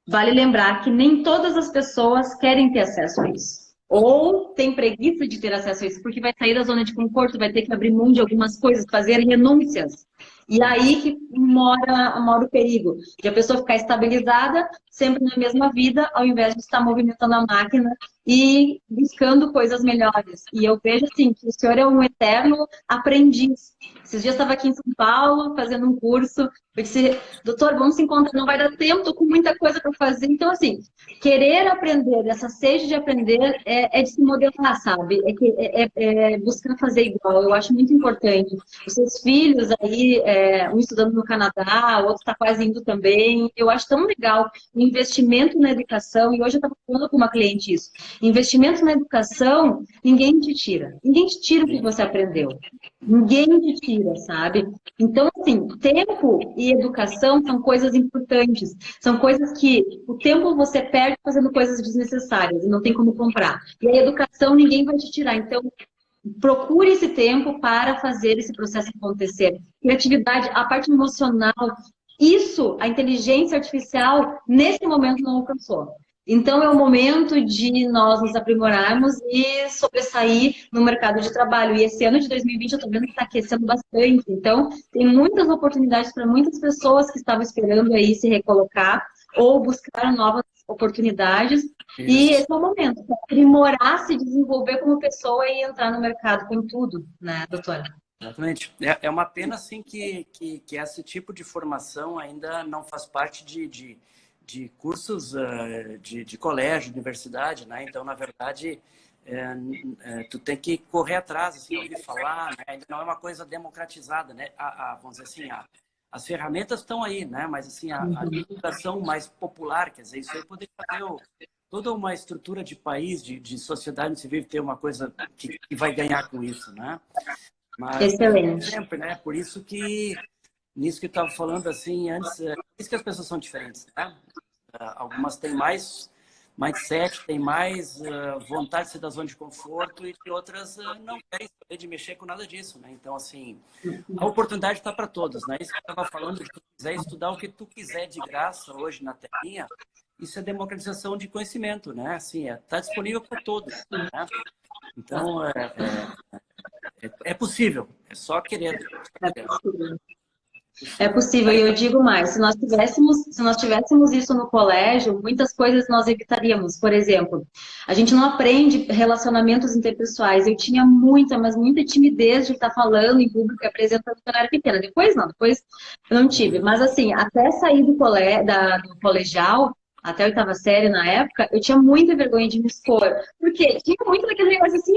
vale lembrar que nem todas as pessoas querem ter acesso a isso. Ou tem preguiça de ter acesso a isso, porque vai sair da zona de conforto, vai ter que abrir mão de algumas coisas, fazer renúncias. E aí que mora o perigo, de a pessoa ficar estabilizada, sempre na mesma vida, ao invés de estar movimentando a máquina e buscando coisas melhores. E eu vejo, assim, que o senhor é um eterno aprendiz. Esses dias eu estava aqui em São Paulo, fazendo um curso, eu disse, doutor, vamos se encontrar, não vai dar tempo, estou com muita coisa para fazer. Então, assim, querer aprender, essa sede de aprender é de se modelar, sabe? É buscar fazer igual. Eu acho muito importante. Os seus filhos aí, um estudando no Canadá, o outro está quase indo também. Eu acho tão legal o investimento na educação. E hoje eu estava falando com uma cliente isso. Investimento na educação, ninguém te tira. Ninguém te tira o que você aprendeu. Ninguém te tira, sabe? Então, assim, tempo e educação são coisas importantes. São coisas que o tempo você perde fazendo coisas desnecessárias e não tem como comprar. E a educação ninguém vai te tirar. Então, procure esse tempo para fazer esse processo acontecer. Criatividade, a parte emocional, isso a inteligência artificial nesse momento não alcançou. Então, é o momento de nós nos aprimorarmos e sobressair no mercado de trabalho. E esse ano de 2020 eu estou vendo que está aquecendo bastante. Então, tem muitas oportunidades para muitas pessoas que estavam esperando aí se recolocar ou buscar novas oportunidades. Isso. E esse é o momento para aprimorar, se desenvolver como pessoa e entrar no mercado com tudo, né, doutora? Exatamente. É uma pena, assim, que esse tipo de formação ainda não faz parte de cursos de colégio, de universidade, né? Então, na verdade, tu tem que correr atrás, assim, ouvir falar, né? Ainda não é uma coisa democratizada, né? Vamos dizer assim, as ferramentas estão aí, né? Mas, assim, a divulgação mais popular, quer dizer, isso aí poderia fazer toda uma estrutura de país, de sociedade civil, ter uma coisa que vai ganhar com isso, né? Mas, Excelente. sempre, né? Por isso que, nisso que eu estava falando, assim, antes, por isso que as pessoas são diferentes, né? Algumas têm mais mindset, têm mais vontade de ser da zona de conforto e outras não querem saber de mexer com nada disso, né? Então, assim, a oportunidade está para todos, né? Isso que eu estava falando, de tu quiser estudar o que tu quiser de graça hoje na telinha, isso é democratização de conhecimento, né? Assim, está disponível para todos, né? Então, é possível, é só querer. É possível, e eu digo mais, se nós tivéssemos isso no colégio, muitas coisas nós evitaríamos. Por exemplo, a gente não aprende relacionamentos interpessoais. Eu tinha muita, mas muita timidez de estar falando em público e apresentando quando eu era pequena. Depois não, depois eu não tive. Mas assim, até sair do colegial, até a oitava série na época, eu tinha muita vergonha de me expor. Porque tinha muito daquele negócio assim,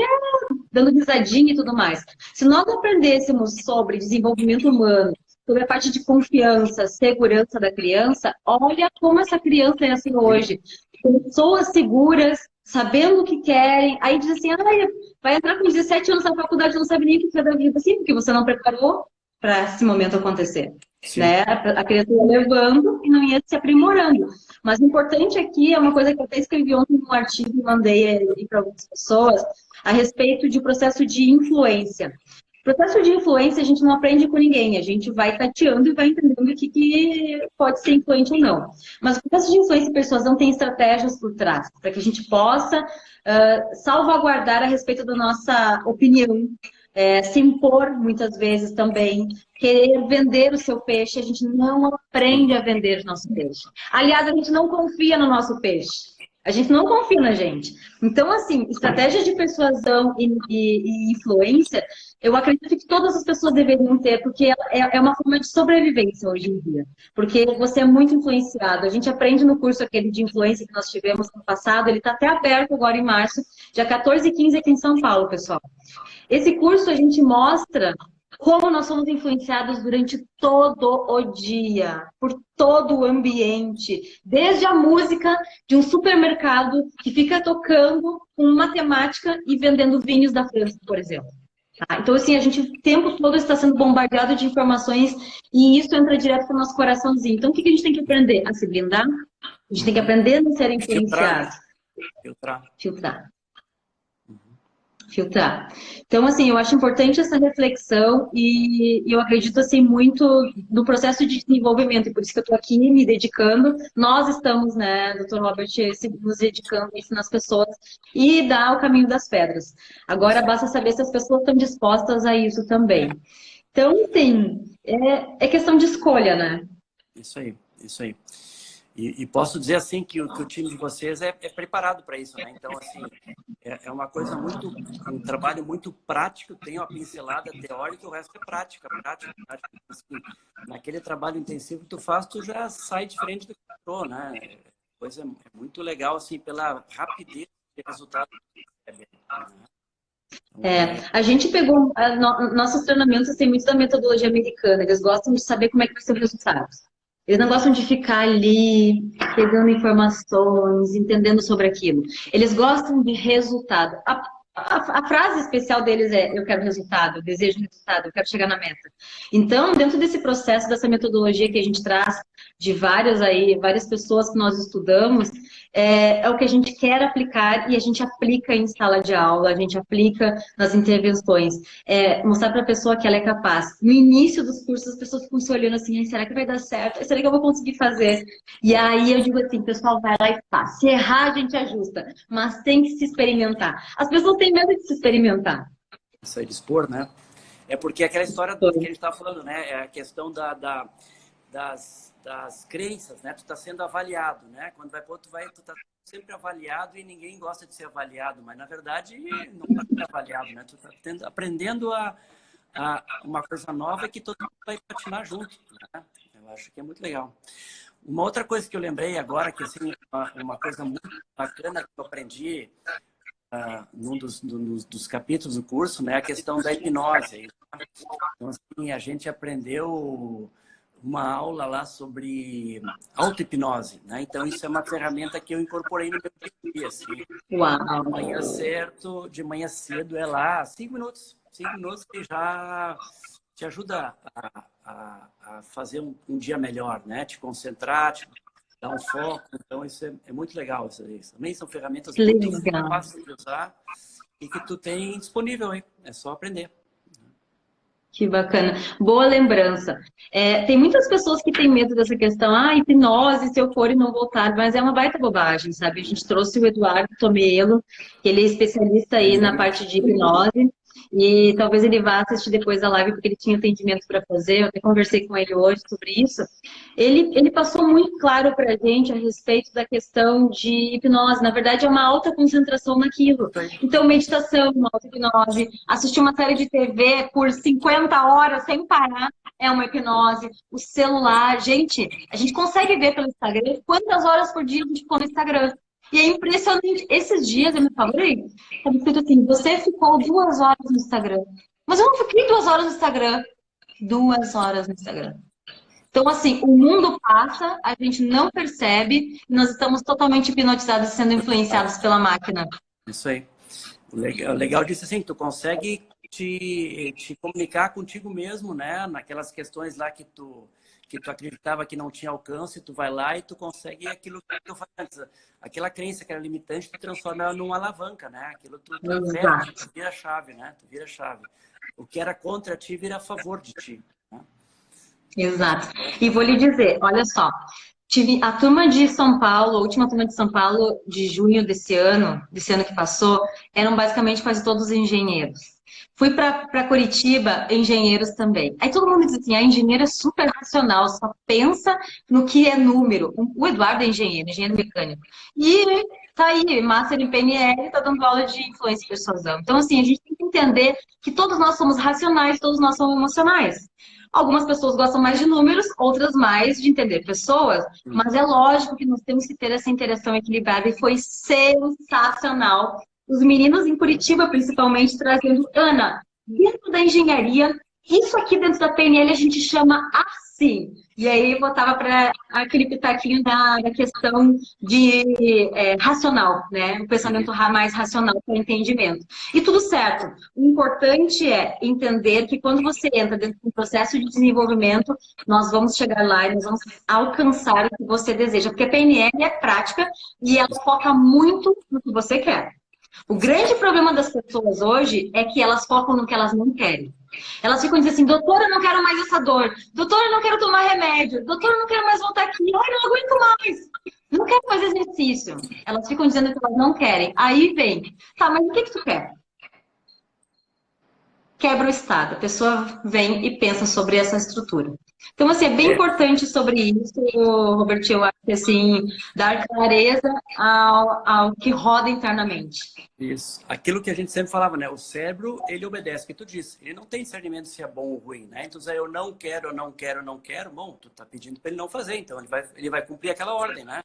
dando risadinha e tudo mais. Se nós aprendêssemos sobre desenvolvimento humano, sobre a parte de confiança, segurança da criança, olha como essa criança é assim hoje. Pessoas seguras, sabendo o que querem, aí diz assim, vai entrar com 17 anos na faculdade, não sabe nem o que é da vida, assim, porque você não preparou para esse momento acontecer. Né? A criança ia levando e não ia se aprimorando. Mas o importante aqui é uma coisa que eu até escrevi ontem num artigo e mandei para algumas pessoas, a respeito de processo de influência. Processo de influência a gente não aprende com ninguém, a gente vai tateando e vai entendendo o que pode ser influente ou não. Mas o processo de influência e persuasão tem estratégias por trás, para que a gente possa salvaguardar a respeito da nossa opinião, se impor muitas vezes também, querer vender o seu peixe, a gente não aprende a vender o nosso peixe. Aliás, a gente não confia no nosso peixe. A gente não confia na gente. Então, assim, estratégias de persuasão e influência, eu acredito que todas as pessoas deveriam ter, porque é uma forma de sobrevivência hoje em dia. Porque você é muito influenciado. A gente aprende no curso aquele de influência que nós tivemos no passado, ele está até aberto agora em março, dia 14 e 15 aqui em São Paulo, pessoal. Esse curso a gente mostra como nós somos influenciados durante todo o dia, por todo o ambiente, desde a música de um supermercado que fica tocando com matemática e vendendo vinhos da França, por exemplo. Tá? Então, assim, a gente o tempo todo está sendo bombardeado de informações e isso entra direto para o nosso coraçãozinho. Então, o que a gente tem que aprender? A se blindar? A gente tem que aprender a não ser influenciado. Filtrar. Filtrar. Então, assim, eu acho importante essa reflexão e eu acredito, assim, muito no processo de desenvolvimento, e por isso que eu estou aqui me dedicando. Nós estamos, né, Dr. Robert, nos dedicando a ensinar as pessoas e dar o caminho das pedras. Agora, basta saber se as pessoas estão dispostas a isso também. Então, assim, é questão de escolha, né? Isso aí, isso aí. E posso dizer assim que o time de vocês é preparado para isso, né? Então, assim, é uma coisa um trabalho muito prático, tem uma pincelada teórica e o resto é prática. Assim, naquele trabalho intensivo que tu faz, tu já sai diferente do que tu entrou, né? Coisa muito legal, assim, pela rapidez de resultado. A gente pegou, nossos treinamentos têm muito da metodologia americana, eles gostam de saber como é que vai ser o resultado. Eles não gostam de ficar ali pegando informações, entendendo sobre aquilo. Eles gostam de resultado. A frase especial deles é: eu quero resultado, eu desejo resultado, eu quero chegar na meta. Então, dentro desse processo, dessa metodologia que a gente traz de várias pessoas que nós estudamos, é o que a gente quer aplicar e a gente aplica em sala de aula, a gente aplica nas intervenções. Mostrar para a pessoa que ela é capaz. No início dos cursos, as pessoas ficam se olhando assim: será que vai dar certo? Será que eu vou conseguir fazer? E aí eu digo assim: pessoal, vai lá e faz. Se errar, a gente ajusta, mas tem que se experimentar. As pessoas têm medo de se experimentar. Isso aí, de expor, né? É porque aquela história que a gente estava falando, né? É a questão das crenças, né? Tu está sendo avaliado, né? Quando vai para outro, tu tá sempre avaliado e ninguém gosta de ser avaliado, mas na verdade não está sendo avaliado, né? Tu está aprendendo uma coisa nova que todo mundo vai patinar junto, né? Eu acho que é muito legal. Uma outra coisa que eu lembrei agora, que assim, uma coisa muito bacana que eu aprendi num dos capítulos do curso, né, a questão da hipnose. Então, assim, a gente aprendeu uma aula lá sobre auto-hipnose, né? Então, isso é uma ferramenta que eu incorporei no meu dia a dia, assim. Uau! De manhã cedo é lá, 5 minutos que já te ajuda a fazer um dia melhor, né? Te concentrar, te dar um foco. Então, isso é muito legal. Isso também são ferramentas Que muito legal! fáceis de usar e que tu tem disponível, hein? É só aprender. Que bacana. Boa lembrança. Tem muitas pessoas que têm medo dessa questão, hipnose, se eu for e não voltar, mas é uma baita bobagem, sabe? A gente trouxe o Eduardo Tomelo, que ele é especialista aí na parte de hipnose, e talvez ele vá assistir depois a live, porque ele tinha atendimento para fazer, eu até conversei com ele hoje sobre isso. Ele passou muito claro para a gente a respeito da questão de hipnose. Na verdade, é uma alta concentração naquilo. Então, meditação, auto-hipnose, assistir uma série de TV por 50 horas sem parar é uma hipnose. O celular, gente, a gente consegue ver pelo Instagram quantas horas por dia a gente ficou no Instagram. E é impressionante. Esses dias eu me falei, como escrito assim, você ficou 2 horas no Instagram. Mas eu não fiquei 2 horas no Instagram. 2 horas no Instagram. Então, assim, o mundo passa, a gente não percebe, e nós estamos totalmente hipnotizados, sendo influenciados pela máquina. Isso aí. O legal disso, assim, tu consegue te comunicar contigo mesmo, né? Naquelas questões lá que tu acreditava que não tinha alcance, tu vai lá e tu consegue aquilo que tu faz antes. Aquela crença que era limitante, tu transforma ela numa alavanca, né? Aquilo tu vira a chave, né? Tu vira a chave. O que era contra ti vira a favor de ti. Né? Exato. E vou lhe dizer, olha só, tive a turma de São Paulo, a última turma de São Paulo de junho desse ano que passou, eram basicamente quase todos engenheiros. Fui para Curitiba, engenheiros também. Aí todo mundo diz assim, a engenheiro é super racional, só pensa no que é número. O Eduardo é engenheiro mecânico. E tá aí, Master em PNL, tá dando aula de influência e persuasão. Então, assim, a gente tem que entender que todos nós somos racionais, todos nós somos emocionais. Algumas pessoas gostam mais de números, outras mais de entender pessoas, mas é lógico que nós temos que ter essa interação equilibrada e foi sensacional. Os meninos em Curitiba, principalmente, trazendo, Ana, dentro da engenharia, isso aqui dentro da PNL a gente chama assim. E aí botava para aquele pitaquinho da questão de racional, né? O pensamento mais racional para o entendimento. E tudo certo. O importante é entender que quando você entra dentro de um processo de desenvolvimento, nós vamos chegar lá e nós vamos alcançar o que você deseja. Porque a PNL é prática e ela foca muito no que você quer. O grande problema das pessoas hoje é que elas focam no que elas não querem. Elas ficam dizendo assim, doutora, eu não quero mais essa dor. Doutora, eu não quero tomar remédio. Doutora, eu não quero mais voltar aqui. Ai, não aguento mais. Não quero fazer exercício. Elas ficam dizendo que elas não querem. Aí vem, tá, mas o que tu quer? Quebra o estado. A pessoa vem e pensa sobre essa estrutura. Então, assim, é bem importante sobre isso, Robert, eu acho que, assim, dar clareza ao que roda internamente. Isso. Aquilo que a gente sempre falava, né? O cérebro, ele obedece o que tu disse. Ele não tem discernimento se é bom ou ruim, né? Então, eu não quero, eu não quero, eu não quero. Bom, tu tá pedindo para ele não fazer, então ele vai cumprir aquela ordem, né?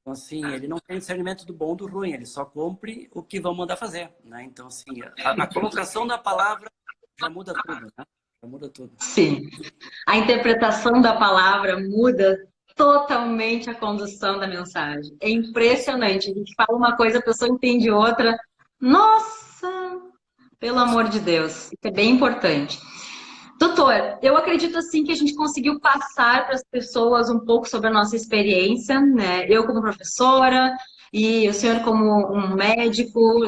Então, assim, ele não tem discernimento do bom e do ruim, ele só cumpre o que vão mandar fazer, né? Então, assim, a colocação da palavra já muda tudo, né? Já muda tudo. Sim. A interpretação da palavra muda totalmente a condução da mensagem. É impressionante. A gente fala uma coisa, a pessoa entende outra. Nossa! Pelo amor de Deus. Isso é bem importante. Doutor, eu acredito assim que a gente conseguiu passar para as pessoas um pouco sobre a nossa experiência, né? Eu como professora e o senhor como um médico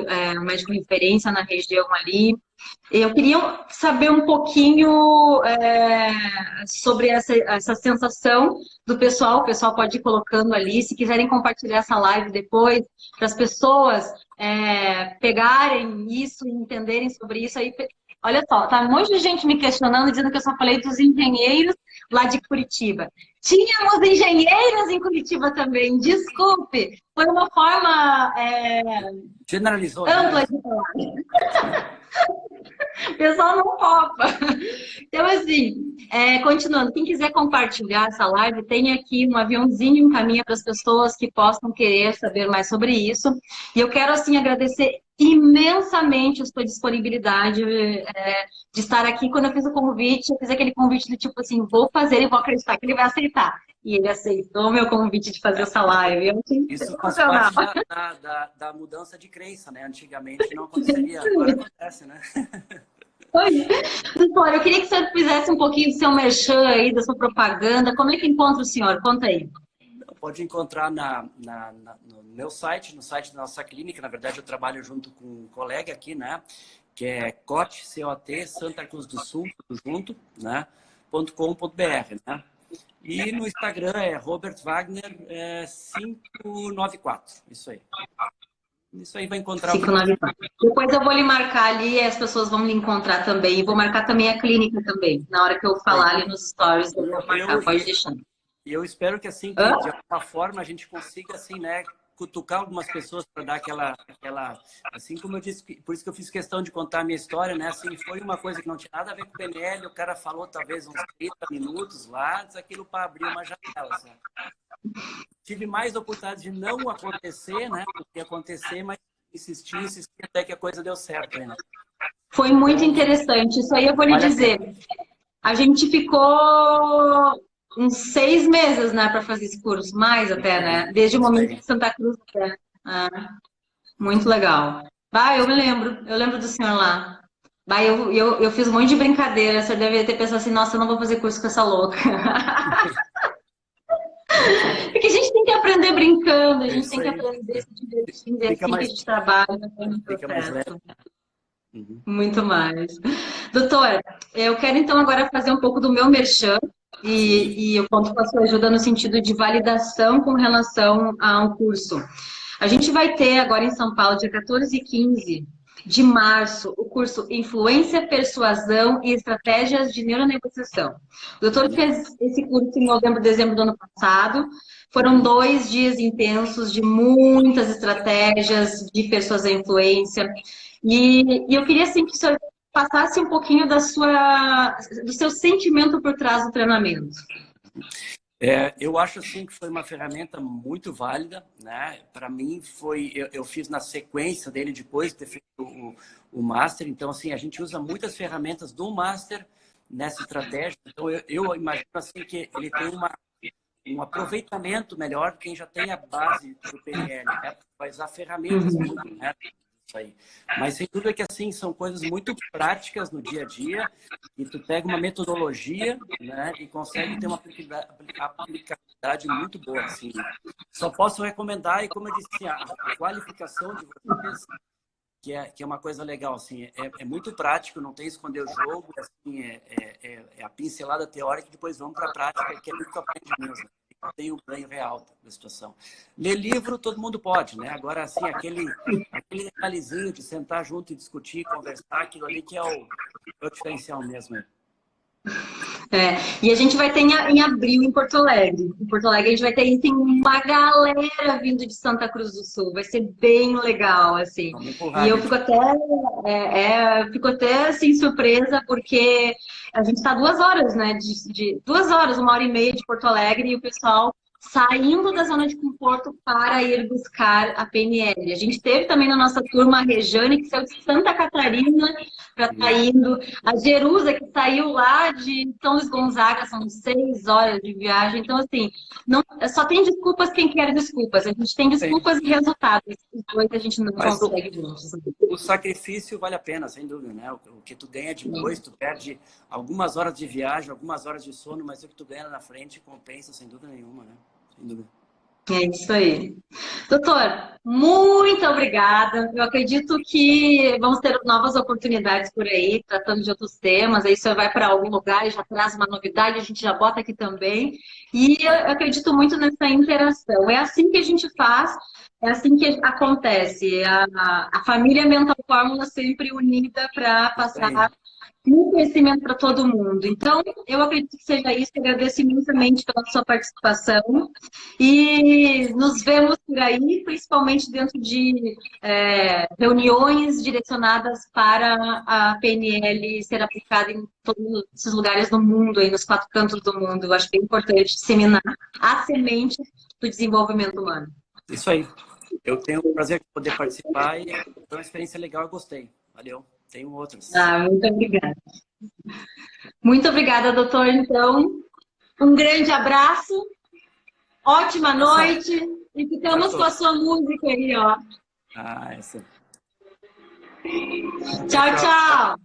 referência na região ali. Eu queria saber um pouquinho sobre essa sensação do pessoal. O pessoal pode ir colocando ali, se quiserem compartilhar essa live depois, para as pessoas pegarem isso e entenderem sobre isso aí. Olha só, tá um monte de gente me questionando, dizendo que eu só falei dos engenheiros lá de Curitiba. Tínhamos engenheiros em Curitiba também, desculpe. Foi uma forma generalizou, ampla de falar. O pessoal não topa. Então, assim, continuando, quem quiser compartilhar essa live, tem aqui um aviãozinho encaminha para as pessoas que possam querer saber mais sobre isso. E eu quero, assim, agradecer imensamente a sua disponibilidade de estar aqui. Quando eu fiz o convite, eu fiz aquele convite do tipo assim, vou fazer e vou acreditar que ele vai aceitar. E ele aceitou o meu convite de fazer essa live. Eu achei Isso faz sensacional. parte da mudança de crença, né? Antigamente não aconteceria, agora acontece, né? Oi. Doutor, eu queria que você fizesse um pouquinho do seu merchan aí, da sua propaganda. Como é que encontra o senhor? Conta aí. Pode encontrar no meu site, no site da nossa clínica. Na verdade, eu trabalho junto com um colega aqui, né? Que é COT, Santa Cruz do Sul, tudo junto, né? .com.br, né? E no Instagram é Robert Wagner 594. Isso aí. Isso aí vai encontrar 594. Depois eu vou lhe marcar ali e as pessoas vão me encontrar também. E vou marcar também a clínica também. Na hora que eu falar ali nos stories, eu vou marcar. Pode deixar. E eu espero que assim, que Hã? de alguma forma a gente consiga assim, né, cutucar algumas pessoas para dar aquela, assim como eu disse, por isso que eu fiz questão de contar a minha história, né, assim, foi uma coisa que não tinha nada a ver com o PNL, o cara falou talvez uns 30 minutos lá, aquilo para abrir uma janela, sabe? Tive mais oportunidade de não acontecer, né, do que acontecer, mas insisti até que a coisa deu certo, né? Foi muito interessante. Isso aí eu vou lhe Vale a dizer. pena. A gente ficou uns 6 meses, né, para fazer esse curso, mais até, né? Desde o Isso momento aí. de Santa Cruz até. Ah, muito legal. Bah, eu lembro do senhor lá. Bah, eu fiz um monte de brincadeira. O senhor deve ter pensado assim, nossa, eu não vou fazer curso com essa louca. Porque a gente tem que aprender brincando, a É gente tem isso que aí. aprender se divertindo, é Fica assim que a mais, gente trabalha no fica mais leve. processo. Uhum. Muito mais. Doutora, eu quero então agora fazer um pouco do meu merchan Sim. e eu conto com a sua ajuda no sentido de validação com relação a um curso. A gente vai ter agora em São Paulo, dia 14 e 15 de março, o curso Influência, Persuasão e Estratégias de Neuronegociação. O doutor Uhum. fez esse curso em novembro, dezembro do ano passado. Foram 2 dias intensos de muitas estratégias de persuasão e influência. E eu queria, assim, que o senhor passasse um pouquinho do seu sentimento por trás do treinamento. Eu acho assim que foi uma ferramenta muito válida, né? Para mim foi, eu fiz na sequência dele depois de ter feito o master. Então assim a gente usa muitas ferramentas do master nessa estratégia. Então eu imagino assim que ele tem um aproveitamento melhor quem já tem a base do PNL, né? Vai usar ferramentas Uhum. muito, né? Isso aí. Mas sem dúvida que assim são coisas muito práticas no dia a dia e tu pega uma metodologia, né, e consegue ter uma aplicabilidade muito boa, assim. Só posso recomendar e como eu disse, a qualificação de vocês que é uma coisa legal, assim, é muito prático, não tem esconder o jogo, assim, é a pincelada teórica e depois vamos para a prática, que é muito que aprende mesmo. Tem o ganho real da situação. Ler livro, todo mundo pode, né? Agora, assim, aquele detalhezinho de sentar junto e discutir, conversar, aquilo ali que é o diferencial mesmo. E a gente vai ter em abril em Porto Alegre. Em Porto Alegre a gente vai ter tem uma galera vindo de Santa Cruz do Sul. Vai ser bem legal, assim. Vamos E empurrar, eu gente. fico até assim surpresa porque a gente está 2 horas, né? 2 horas, 1 hora e meia de Porto Alegre e o pessoal saindo da zona de conforto para ir buscar a PNL. A gente teve também na nossa turma a Rejane, que saiu de Santa Catarina para estar indo. A Jerusa, que saiu lá de São Luís Gonzaga, são 6 horas de viagem. Então, assim, não, só tem desculpas quem quer desculpas. A gente tem desculpas e resultados. Os dois a gente não Mas consegue juntos. o sacrifício vale a pena, sem dúvida, né? O que tu ganha depois, tu perde algumas horas de viagem, algumas horas de sono, mas o que tu ganha na frente compensa, sem dúvida nenhuma, né? Sem dúvida. É isso aí. Doutor, muito obrigada. Eu acredito que vamos ter novas oportunidades por aí, tratando de outros temas. Aí você vai para algum lugar e já traz uma novidade, a gente já bota aqui também. E eu acredito muito nessa interação. É assim que a gente faz, é assim que acontece. A família Mental Fórmula sempre unida para Isso aí. passar muito conhecimento para todo mundo. Então, eu acredito que seja isso. Agradeço imensamente pela sua participação e nos vemos por aí, principalmente dentro de reuniões direcionadas para a PNL ser aplicada em todos esses lugares do mundo, aí nos 4 cantos do mundo. Eu acho bem importante disseminar a semente do desenvolvimento humano. Isso aí. Eu tenho o prazer de poder participar e foi uma experiência legal, eu gostei. Valeu. Tenho outras. Muito obrigada. Muito obrigada, doutor. Então, um grande abraço, ótima noite e ficamos com a sua música aí, ó. Essa. Tchau, tchau.